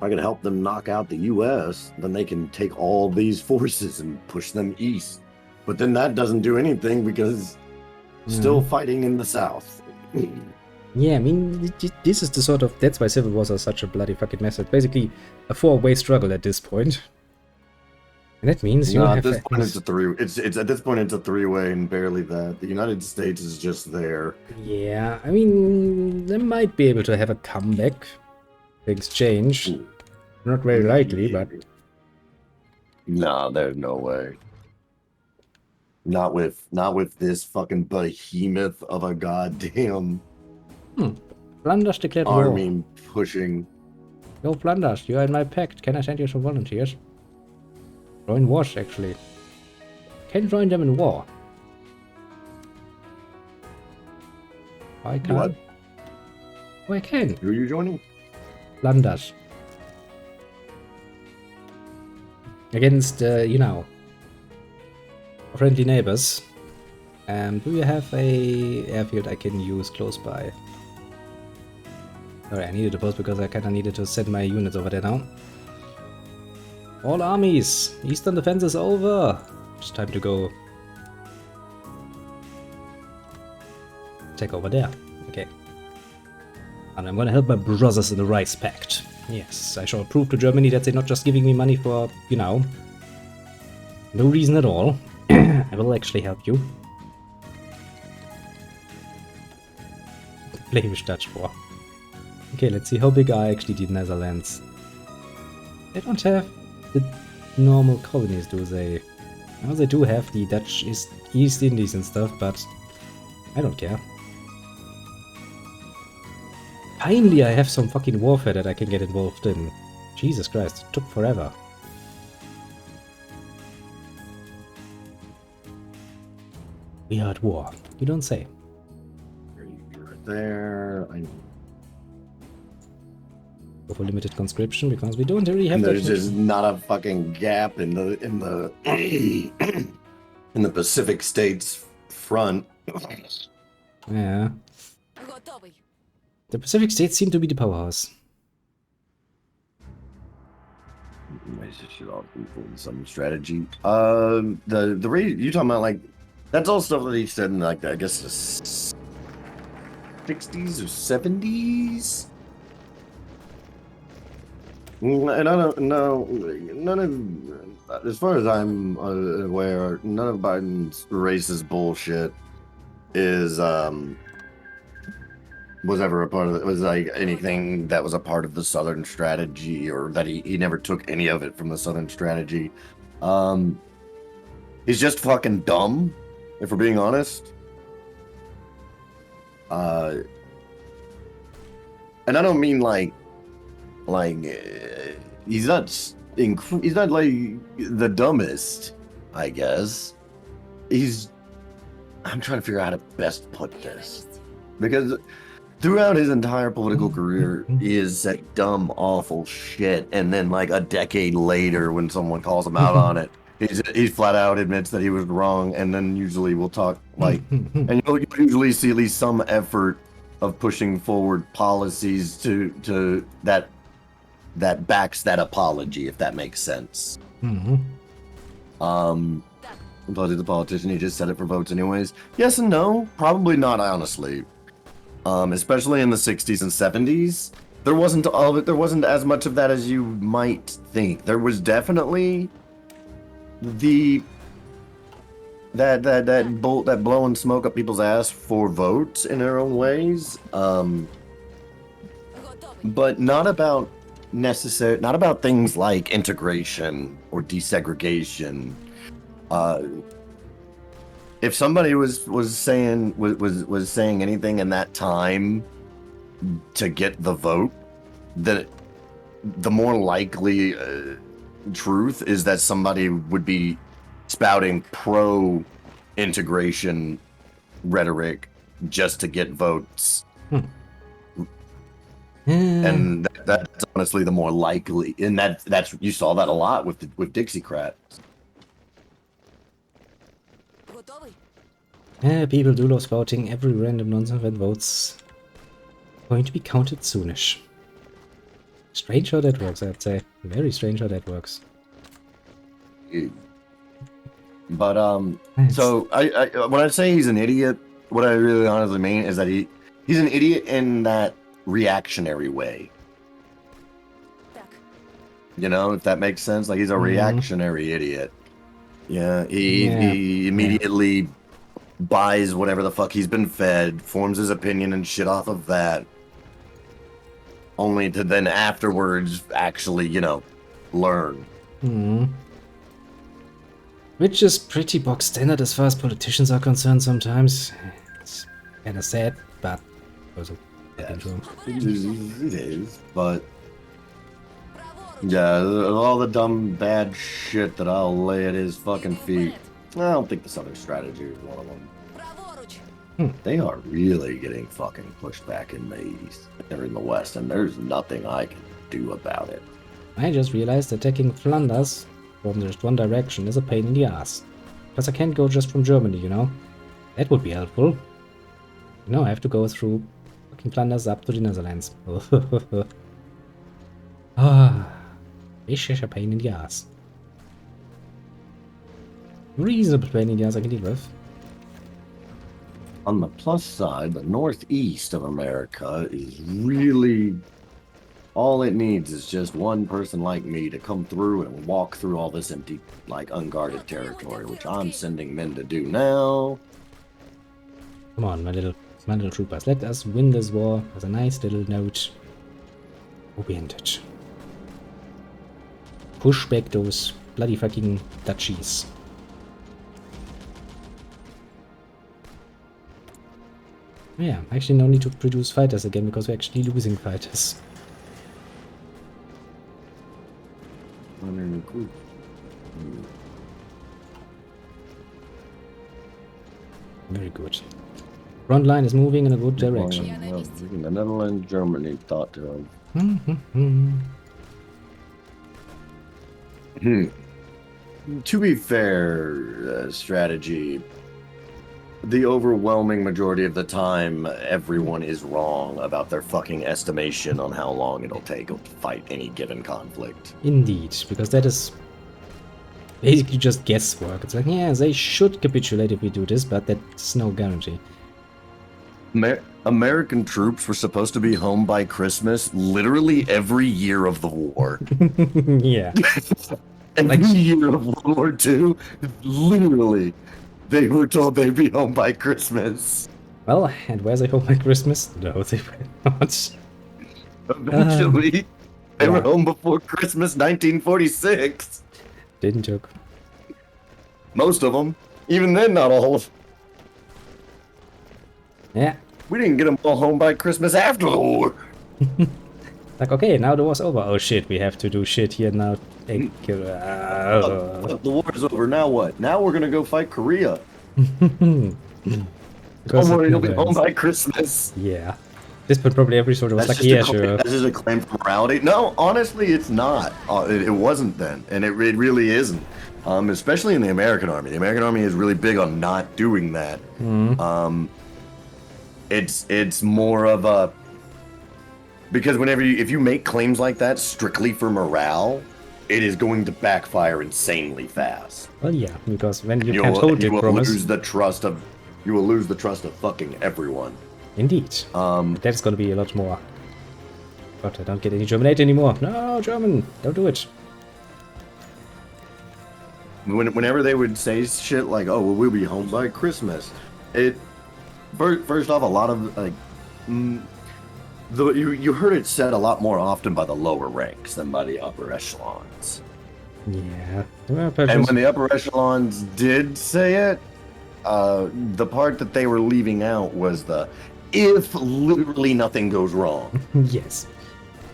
I can help them knock out the U.S., then they can take all these forces and push them east. But then that doesn't do anything because still fighting in the south. Yeah, I mean, this is the sort of... That's why Civil Wars are such a bloody fucking mess. It's basically a four-way struggle at this point. And that means you No, have... at this point it's a three. It's at this point it's a three-way and barely that. The United States is just there. Yeah, I mean, they might be able to have a comeback. Things change. Not very likely, but... No, there's no way. Not with this fucking behemoth of a goddamn Flanders declared war. army pushing. Yo, Flanders, you are in my pact. Can I send you some volunteers? Join wars, actually. Can join them in war. I can't. What? Oh, I can. Who are you joining? Flanders. Against, you know, friendly neighbors. Do you have a airfield I can use close by? Sorry, I needed to post because I kinda needed to send my units over there now. All armies! Eastern defense is over! It's time to go take over there. Okay. And I'm gonna help my brothers in the Rice Pact. Yes, I shall prove to Germany that they're not just giving me money for, you know, no reason at all. I will actually help you. Flemish Dutch War. Okay, let's see how big are actually the Netherlands. They don't have the normal colonies, do they? Well, they do have the Dutch East Indies and stuff, but I don't care. Finally, I have some fucking warfare that I can get involved in. Jesus Christ, it took forever. We are at war. You don't say. You're right there. Go for limited conscription because we don't really have And that there's much. just not a fucking gap in the in the Pacific States front. Yeah. The Pacific States seem to be the powerhouse. Should all include some strategy. The reason you talking about, like, that's all stuff that he said in, like, I guess the 60s or 70s. And I don't know, none of, as far as I'm aware, none of Biden's racist bullshit is was ever a part of it. Was like anything that was a part of the Southern strategy, or that he never took any of it from the Southern strategy. He's just fucking dumb, if we're being honest. And I don't mean like he's not like the dumbest, I guess. I'm trying to figure out how to best put this, because throughout his entire political career, he has said dumb, awful shit, and then like a decade later, when someone calls him out on it, he flat out admits that he was wrong, and then usually we'll talk like, and you'll usually see at least some effort of pushing forward policies to that backs that apology, if that makes sense. But he's a politician, he just said it for votes anyways. Yes and no, probably not, honestly. Especially in the 60s and 70s, there wasn't all of it. There wasn't as much of that as you might think. There was definitely that blowing smoke up people's ass for votes in their own ways. But not about things like integration or desegregation. If somebody was saying anything in that time to get the vote, then the more likely truth is that somebody would be spouting pro-integration rhetoric just to get votes. And that's honestly the more likely, and that's you saw that a lot with Dixiecrats. People do love spouting every random nonsense when votes going to be counted soonish. Strange how that works, I'd say. Very strange how that works. But Nice. so I when I say he's an idiot, what I really honestly mean is that he's an idiot in that reactionary way. You know, if that makes sense. Like he's a reactionary idiot. Yeah, he immediately buys whatever the fuck he's been fed, forms his opinion and shit off of that, only to then afterwards actually, you know, learn. Which is pretty box standard as far as politicians are concerned sometimes. It's kind of sad, but also true. It is, but yeah, all the dumb bad shit that I'll lay at his fucking feet. I don't think the Southern strategy is one of them. They are really getting fucking pushed back in the East or in the West, and there's nothing I can do about it. I just realized attacking Flanders from just one direction is a pain in the ass. Because I can't go just from Germany, you know? That would be helpful. You know, I have to go through fucking Flanders up to the Netherlands. This is a pain in the ass. Reasonable pain in the ass I can deal with. On the plus side, the northeast of America is really... all it needs is just one person like me to come through and walk through all this empty, like, unguarded territory, which I'm sending men to do now. Come on, my little troopers. Let us win this war as a nice little note. Oriented. Push back those bloody fucking duchies. Yeah, actually no need to produce fighters again because we're actually losing fighters. Very good. Front line is moving in a good direction. The Netherlands, Germany thought to To be fair, strategy, the overwhelming majority of the time, everyone is wrong about their fucking estimation on how long it'll take to fight any given conflict. Indeed, because that is basically just guesswork. It's like, yeah, they should capitulate if we do this, but that's no guarantee. American troops were supposed to be home by Christmas literally every year of the war. Yeah. Every year of World War II, literally, they were told they'd be home by Christmas. Well, and were they home by Christmas? No, they were not. Eventually, they were home before Christmas 1946. Didn't joke. Most of them. Even then, not all. Yeah. We didn't get them all home by Christmas after the war. Like, okay, now the war's over. Oh shit, we have to do shit here now. The war's over, now what? Now we're gonna go fight Korea. Don't worry, you'll be home by Christmas. Yeah. This point probably every sort of was like, yeah, sure. This is a claim for morality. No, honestly, it's not. It wasn't then, and it really isn't. Especially in the American Army. The American Army is really big on not doing that. It's more of a... Because if you make claims like that strictly for morale, it is going to backfire insanely fast. Well, yeah, because when you can't hold your promise... You will lose the trust of fucking everyone. Indeed. That's gonna be a lot more. But I don't get any German aid anymore. No, German, don't do it. Whenever they would say shit like, "Oh, well, we'll be home by Christmas," first off, a lot of like, you heard it said a lot more often by the lower ranks than by the upper echelons. Yeah. And when the upper echelons did say it, the part that they were leaving out was the if literally nothing goes wrong. Yes.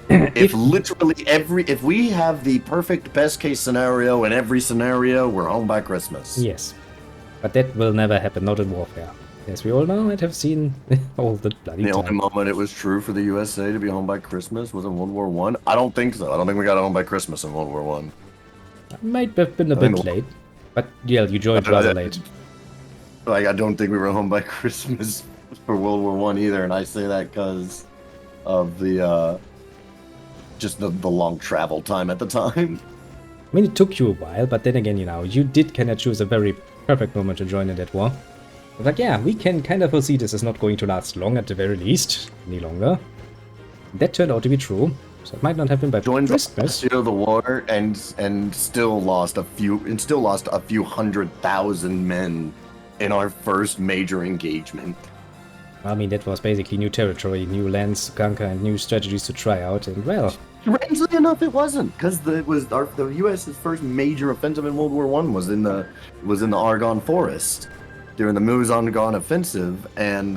If we have the perfect best case scenario in every scenario, we're home by Christmas. Yes. But that will never happen, not in warfare. As we all know and have seen all the bloody time. The only moment it was true for the USA to be home by Christmas was in World War I. I don't think so. I don't think we got home by Christmas in World War I. Might have been a bit late. But yeah, you joined rather late. Like, I don't think we were home by Christmas for World War I either, and I say that because of the just the long travel time at the time. I mean, it took you a while, but then again, you know, you did kind of choose a very perfect moment to join in that war. It's like, yeah, we can kind of foresee this is not going to last long at the very least, any longer. That turned out to be true, so it might not happen by Joined Christmas. the war and still lost a few 100,000 men in our first major engagement. I mean, that was basically new territory, new lands to conquer, and new strategies to try out, and well... Strangely enough, it wasn't, because the U.S.'s first major offensive in World War I was in the Argonne Forest during the Meuse-Argonne offensive, and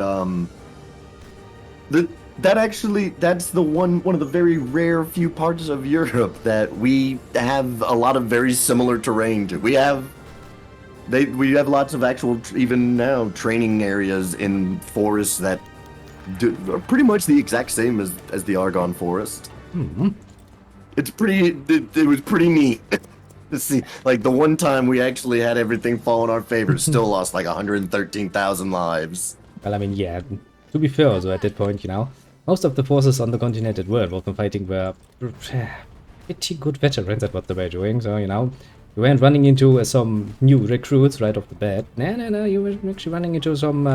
that's the one of the very rare few parts of Europe that we have a lot of very similar terrain to. We have lots of actual, even now, training areas in forests that are pretty much the exact same as the Argonne Forest. Hmm. It's pretty. It was pretty neat to see. Like, the one time we actually had everything fall in our favor, still lost like 113,000 lives. Well, I mean, yeah, to be fair also at that point, you know, most of the forces on the continental world often fighting were pretty good veterans at what they were doing, so, you know, you weren't running into some new recruits right off the bat. No, you were actually running into some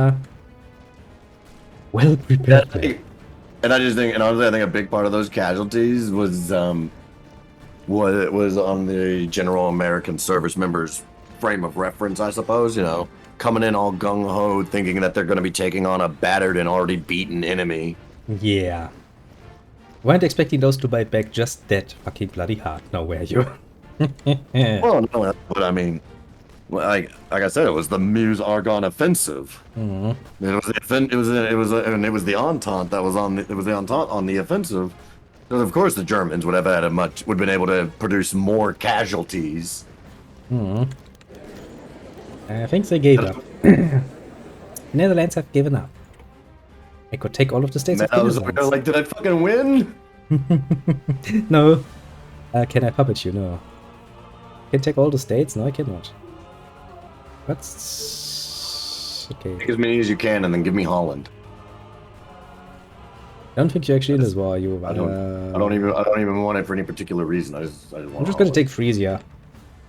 well-prepared men. And I just think, and honestly, I think a big part of those casualties was on the general American service members' frame of reference, I suppose. You know, coming in all gung ho, thinking that they're going to be taking on a battered and already beaten enemy. Yeah. Weren't expecting those to bite back just that fucking bloody hard, no, were you? Well, no, but I mean, like I said, it was the Meuse-Argonne offensive. Mm-hmm. It was the Entente that was on the offensive. So of course the Germans would have been able to produce more casualties. Mm-hmm. I think they gave up. The Netherlands have given up. I could take all of the states of the Netherlands. Like, did I fucking win? No. Can I puppet you? No. Can take all the states? No, I cannot. That's okay. Take as many as you can, and then give me Holland. I don't think you're actually in this war. You. I don't even want it for any particular reason. I'm just gonna take Frisia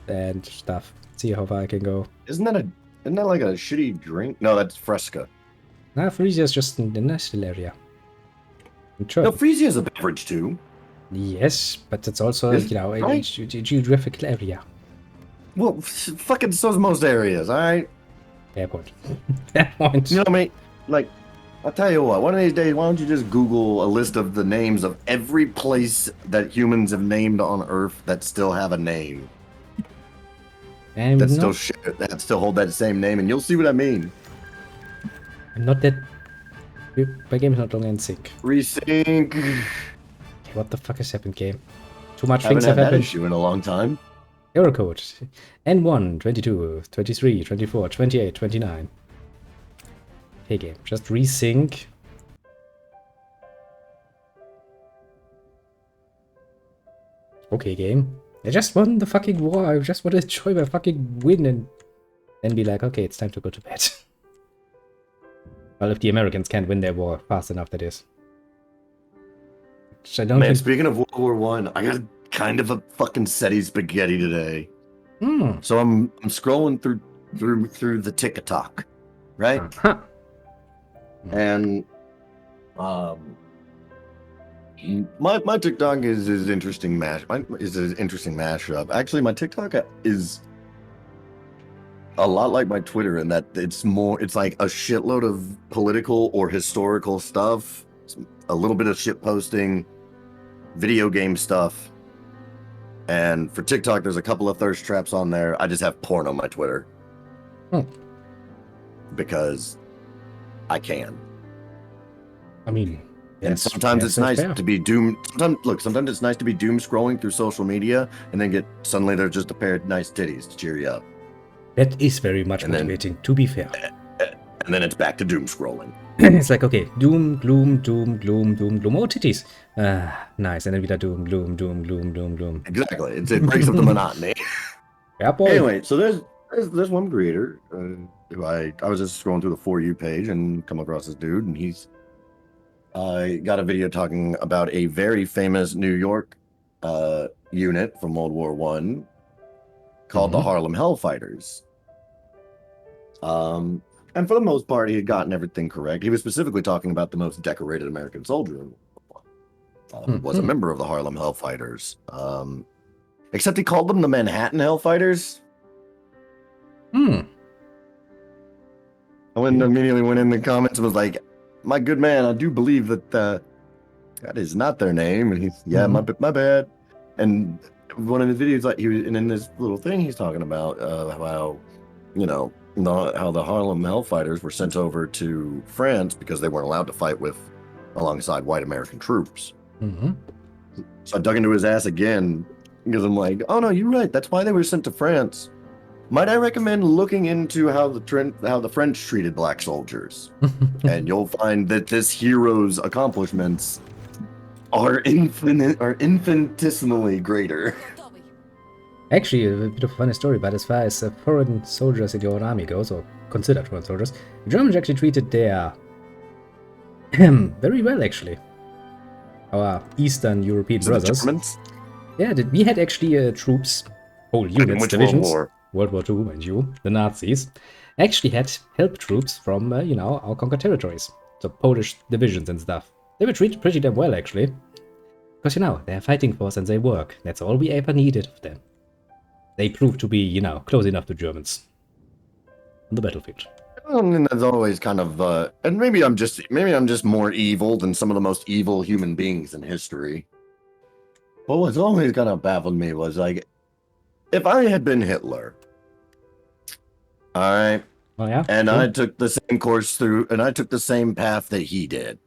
and stuff. See how far I can go. Isn't that like a shitty drink? No, that's Fresca. Nah, Frisia is just in the national area. No, Frisia is a beverage too. Yes, but it's also, you know, a geographical area. Well, fucking so's most areas, alright? Fair point. Fair point. You know what I mean? Like, I'll tell you what, one of these days, why don't you just Google a list of the names of every place that humans have named on Earth that still have a name? And that still hold that same name, and you'll see what I mean. I'm not that... My game is not long in sync. Resync. Okay, what the fuck has happened, game? Too much Haven't things have had that happened. issue in a long time. Error code. N1, 22, 23, 24, 28, 29. Hey game, just resync. Okay game. I just won the fucking war. I just want to enjoy my fucking win and then be like, okay, it's time to go to bed. Well, if the Americans can't win their war fast enough, that is. Which I don't think... Speaking of World War One, I got kind of a fucking SETI spaghetti today. So I'm scrolling through the TikTok, right? Uh-huh. And my TikTok is an interesting mashup. Actually, my TikTok is a lot like my Twitter in that it's like a shitload of political or historical stuff, a little bit of shit posting, video game stuff. And for TikTok, there's a couple of thirst traps on there. I just have porn on my Twitter. Because I can. I mean, and sometimes it's nice to be doom. Sometimes it's nice to be doom scrolling through social media and then suddenly there's just a pair of nice titties to cheer you up. That is very much motivating, to be fair. And then it's back to doom scrolling. It's like, okay, doom, gloom, doom, gloom, doom, gloom. Oh, titties. Nice. And then we got doom, gloom, doom, gloom, doom, gloom. Exactly. It breaks up the monotony. Yeah, boy. Anyway, so there's one creator who I was just scrolling through the For You page and come across this dude, and he's I got a video talking about a very famous New York unit from World War One called the Harlem Hellfighters. And for the most part, he had gotten everything correct. He was specifically talking about the most decorated American soldier who was a member of the Harlem Hellfighters. Except he called them the Manhattan Hellfighters. I immediately went in the comments and was like, my good man, I do believe that that is not their name. And he's, my bad. And one of his videos, like and in this little thing, he's talking about how, how the Harlem Hellfighters were sent over to France because they weren't allowed to fight alongside white American troops. So I dug into his ass again because I'm like, oh no, you're right. That's why they were sent to France. Might I recommend looking into how the French treated black soldiers? And you'll find that this hero's accomplishments are infinitesimally greater. Actually, a bit of a funny story, but as far as foreign soldiers in your own army goes, or considered foreign soldiers, the Germans actually treated their very well, actually. Our Eastern European brothers. Germans? Yeah, we had actually troops, whole units, divisions. World War II, mind you, the Nazis, actually had help troops from, our conquered territories. So Polish divisions and stuff. They were treated pretty damn well, actually. Because, they're fighting force and they work. That's all we ever needed of them. They proved to be, close enough to Germans on the battlefield. And that's always kind of, and maybe I'm just more evil than some of the most evil human beings in history. But what's always kind of baffled me was like, if I had been Hitler, all right, and I took the same course through, and I took the same path that he did,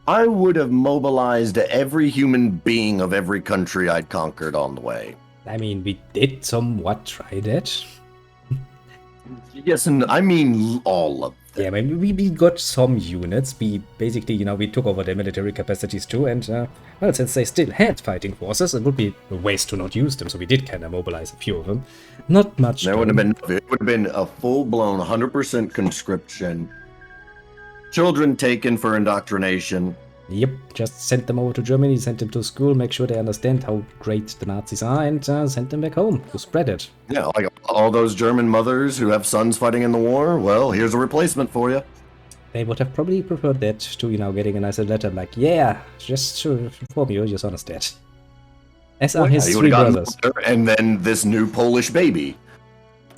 I would have mobilized every human being of every country I'd conquered on the way. I mean, we did somewhat try that. Yes, and I mean all of them. Yeah, I mean, we got some units. We basically, we took over their military capacities too, and, well, since they still had fighting forces, it would be a waste to not use them, so we did kind of mobilize a few of them. Not much. It would have been a full-blown 100% conscription. Children taken for indoctrination. Yep, just send them over to Germany, send them to school, make sure they understand how great the Nazis are, and send them back home to spread it. Yeah, like all those German mothers who have sons fighting in the war, well, here's a replacement for you. They would have probably preferred that to, getting a nice letter like, yeah, just to inform you, your son is dead. As are his three brothers. And then this new Polish baby.